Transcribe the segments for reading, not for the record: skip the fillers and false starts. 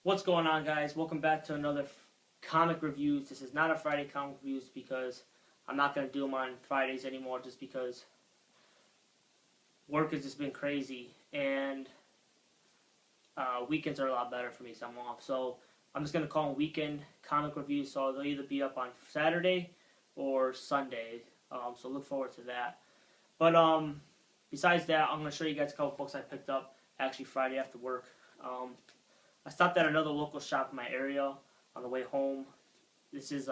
What's going on, guys? Welcome back to another comic reviews. This is not a Friday comic reviews because I'm not going to do them on Fridays anymore just because work has just been crazy and weekends are a lot better for me, so I'm off. So I'm just going to call them weekend comic reviews, so they'll either be up on Saturday or Sunday. So look forward to that. But besides that, I'm going to show you guys a couple books I picked up actually Friday after work. I stopped at another local shop in my area on the way home. This is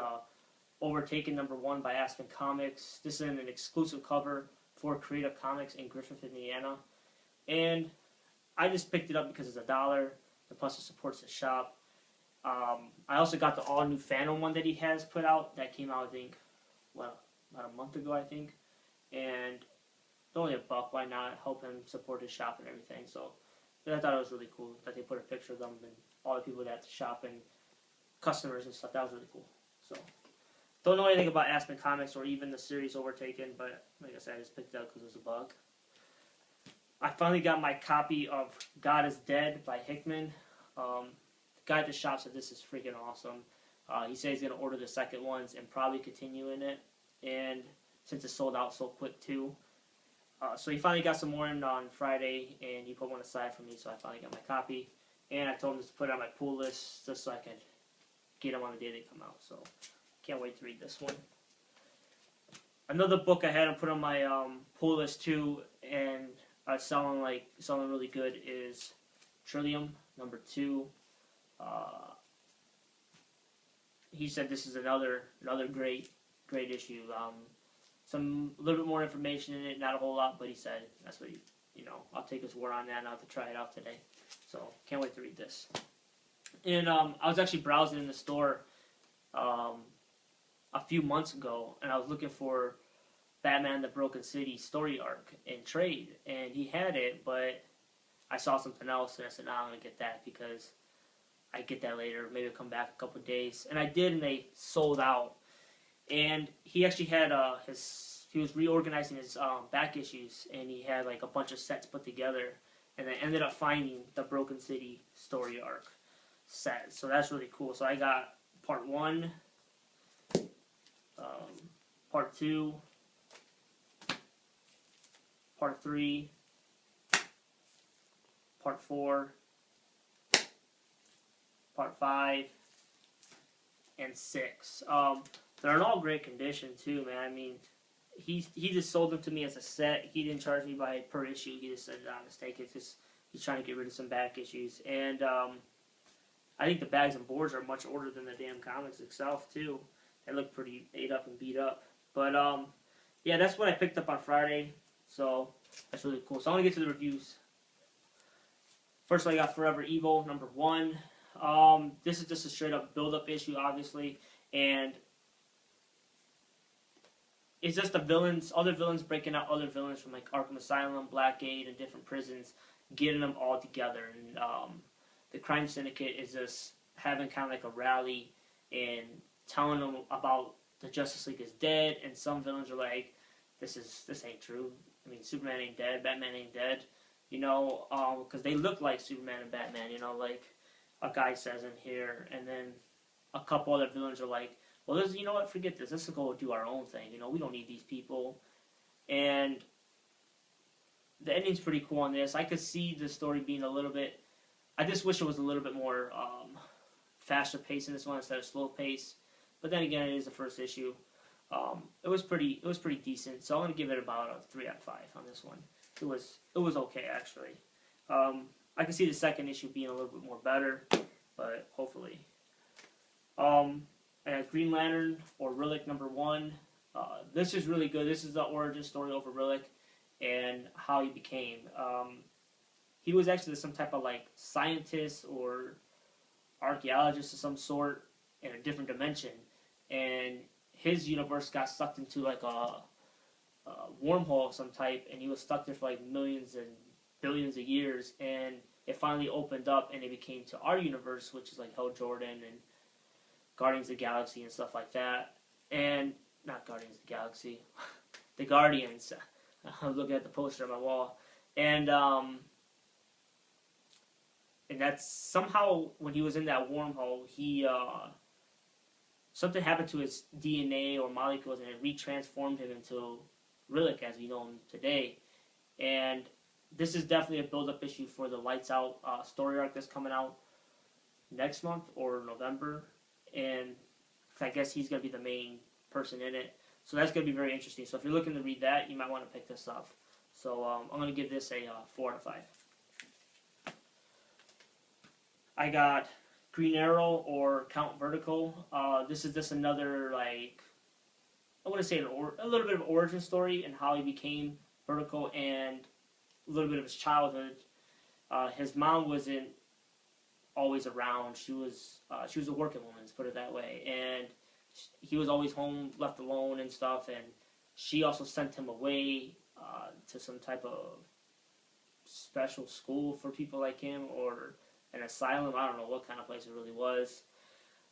Overtaken #1 by Aspen Comics. This is an exclusive cover for Creative Comics in Griffith, Indiana. And I just picked it up because it's $1, and plus it supports the shop. I also got the all-new Phantom one that he has put out. That came out, I think, about a month ago, I think. And it's only $1. Why not help him support his shop and everything? So I thought it was really cool that they put a picture of them and all the people that shop and customers and stuff. That was really cool. So, don't know anything about Aspen Comics or even the series Overtaken, but like I said, I just picked it up because it was $1. I finally got my copy of God is Dead by Hickman. The guy at the shop said this is freaking awesome. He said he's going to order the second ones and probably continue in it. And since it sold out so quick too. So he finally got some more in on Friday, and he put one aside for me, so I finally got my copy. And I told him to put it on my pull list just so I could get them on the day they come out. So can't wait to read this one. Another book I had him put on my pull list too, and selling really good is Trillium #2. He said this is another great issue. A little bit more information in it, not a whole lot, but he said that's what I'll take his word on that and I'll have to try it out today. So can't wait to read this. And I was actually browsing in the store a few months ago, and I was looking for Batman the Broken City story arc in trade, and he had it, but I saw something else, and I said, nah, I'm going to get that because I get that later. Maybe I'll come back a couple of days. And I did, and they sold out. And he actually had he was reorganizing his back issues, and he had like a bunch of sets put together, and I ended up finding the Broken City story arc set. So that's really cool. So I got part 1, part 2, part 3, part 4, part 5, and 6. They're in all great condition too, man. I mean, he just sold them to me as a set. He didn't charge me per issue. He just said, "Let's take it." Just he's trying to get rid of some back issues, and I think the bags and boards are much older than the damn comics itself too. They look pretty ate up and beat up. But yeah, that's what I picked up on Friday. So that's really cool. So I want to get to the reviews. First, I got Forever Evil #1. This is just a straight up build up issue, obviously, and it's just the villains, other villains breaking out other villains from like Arkham Asylum, Blackgate, and different prisons, getting them all together. And the crime syndicate is just having kind of like a rally and telling them about the Justice League is dead. And some villains are like, this ain't true. I mean, Superman ain't dead, Batman ain't dead. Because they look like Superman and Batman. Like a guy says in here, and then a couple other villains are like, well, you know what? Forget this. Let's go do our own thing. We don't need these people. And the ending's pretty cool on this. I could see the story being a little bit. I just wish it was a little bit more faster pace in this one instead of slow pace. But then again, it is the first issue. It was pretty decent. So I'm gonna give it about a 3 out of 5 on this one. It was okay actually. I can see the second issue being a little bit more better, but hopefully. And Green Lantern or Rillick #1. This is really good. This is the origin story of Rillick and how he became. He was actually some type of like scientist or archaeologist of some sort in a different dimension, and his universe got sucked into like a wormhole of some type, and he was stuck there for like millions and billions of years, and it finally opened up, and it became to our universe, which is like Hell Jordan and Guardians of the Galaxy and stuff like that. And not Guardians of the Galaxy, the Guardians. I was looking at the poster on my wall, and and that's somehow when he was in that wormhole, he something happened to his DNA or molecules, and it retransformed him into Rillick as we know him today. And this is definitely a build-up issue for the Lights Out story arc that's coming out next month or November, and I guess he's going to be the main person in it. So that's going to be very interesting. So if you're looking to read that, you might want to pick this up. So I'm going to give this a 4 out of 5. I got Green Arrow or Count Vertical. This is just another, like, I want to say a little bit of origin story and how he became Vertical and a little bit of his childhood. His mom wasn't always around. She was a working woman, let's put it that way, and he was always home, left alone and stuff. And she also sent him away to some type of special school for people like him, or an asylum. I don't know what kind of place it really was.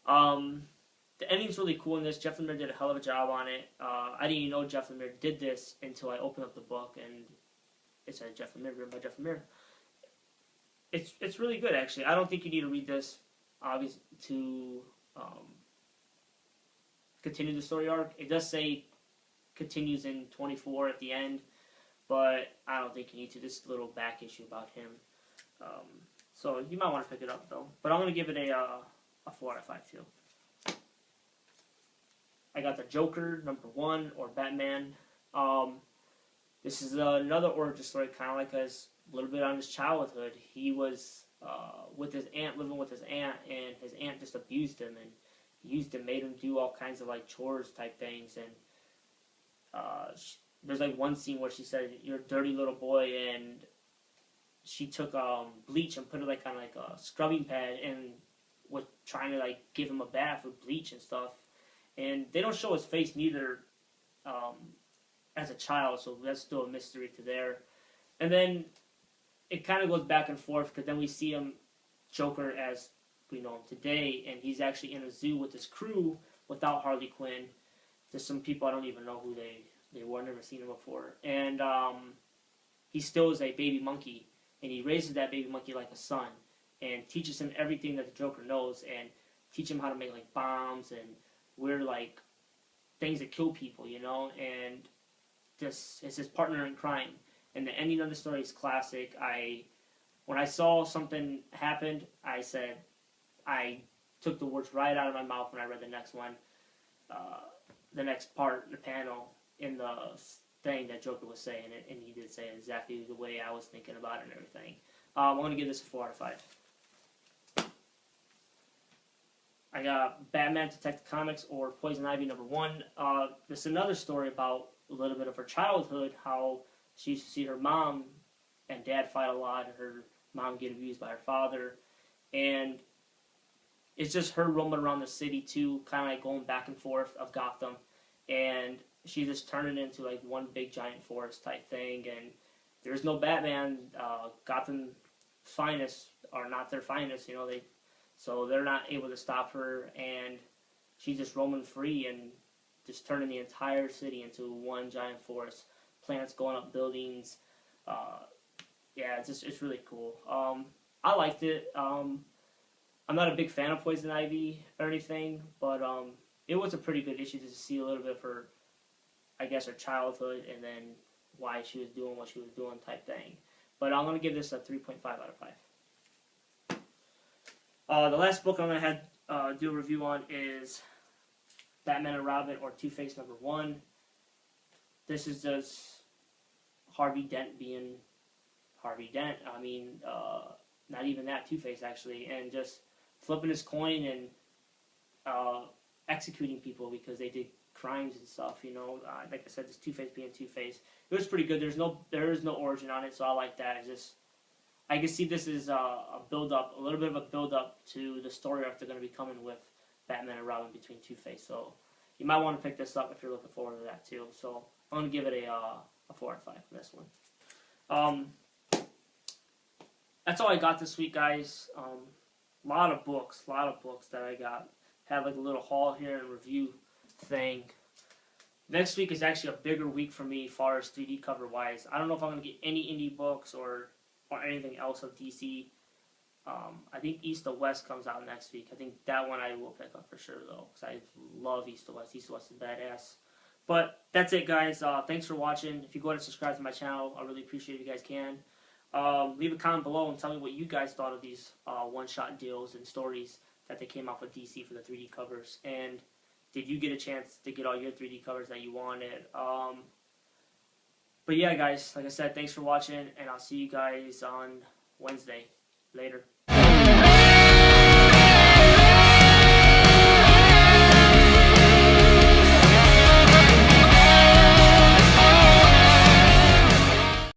The ending's really cool in this. Jeff Lemire did a hell of a job on it. I didn't even know Jeff Lemire did this until I opened up the book and it said Jeff Lemire, written by Jeff Lemire. It's really good, actually. I don't think you need to read this, obviously, to continue the story arc. It does say continues in 24 at the end, but I don't think you need to. This little back issue about him. So you might want to pick it up, though. But I'm going to give it a 4 out of 5, too. I got the Joker, #1, or Batman. This is another origin story, kind of like us, a little bit on his childhood. He was with his aunt, living with his aunt, and his aunt just abused him and used him, made him do all kinds of like chores type things. And there's like one scene where she said, "You're a dirty little boy," and she took bleach and put it like on like a scrubbing pad and was trying to like give him a bath with bleach and stuff. And they don't show his face neither as a child, so that's still a mystery to there. And then it kind of goes back and forth, because then we see him, Joker, as we know him today, and he's actually in a zoo with his crew without Harley Quinn. There's some people I don't even know who they were, never seen him before. And he still is a baby monkey, and he raises that baby monkey like a son, and teaches him everything that the Joker knows, and teach him how to make like bombs and weird like things that kill people, you know. And this is his partner in crime. And the ending of the story is classic. When I saw something happened, I took the words right out of my mouth when I read the next one, the next part, the panel in the thing that Joker was saying it, and he did say it exactly the way I was thinking about it and everything. I'm going to give this a 4 out of 5. I got Batman Detective Comics or Poison Ivy #1. This is another story about a little bit of her childhood, how she used to see her mom and dad fight a lot, and her mom get abused by her father. And it's just her roaming around the city too, kind of like going back and forth of Gotham. And she just turned it into like one big giant forest type thing. And there's no Batman. Gotham's finest are not their finest, you know. So they're not able to stop her, and she's just roaming free and just turning the entire city into one giant forest. Plants going up buildings. Yeah, it's really cool. I liked it. I'm not a big fan of Poison Ivy or anything, but it was a pretty good issue to see a little bit of her, I guess, her childhood, and then why she was doing what she was doing type thing. But I'm going to give this a 3.5 out of 5. The last book I'm going to do a review on is Batman and Robin or Two-Face #1. This is just Harvey Dent being Harvey Dent. I mean, not even that, Two-Face actually, and just flipping his coin and executing people because they did crimes and stuff, you know. Like I said, this Two-Face being Two-Face. It was pretty good. There is no origin on it, so I like that. It's just, I can see this is a build-up, a little bit of a build-up to the story arc they're going to be coming with Batman and Robin between Two-Face. So you might want to pick this up if you're looking forward to that too. So I'm going to give it a 4 out of 5 for this one. That's all I got this week, guys. A lot of books that I got. Had like a little haul here and review thing. Next week is actually a bigger week for me as far as 3D cover wise. I don't know if I'm going to get any indie books or anything else of DC I think East to West comes out next week. I think that one I will pick up for sure, though, because I love East to West. East to West is badass. But that's it, guys. Thanks for watching. If you go ahead and subscribe to my channel, I really appreciate it if you guys can. Leave a comment below and tell me what you guys thought of these one-shot deals and stories that they came out with DC for the 3D covers. And did you get a chance to get all your 3D covers that you wanted? But yeah, guys, like I said, thanks for watching, and I'll see you guys on Wednesday. Later.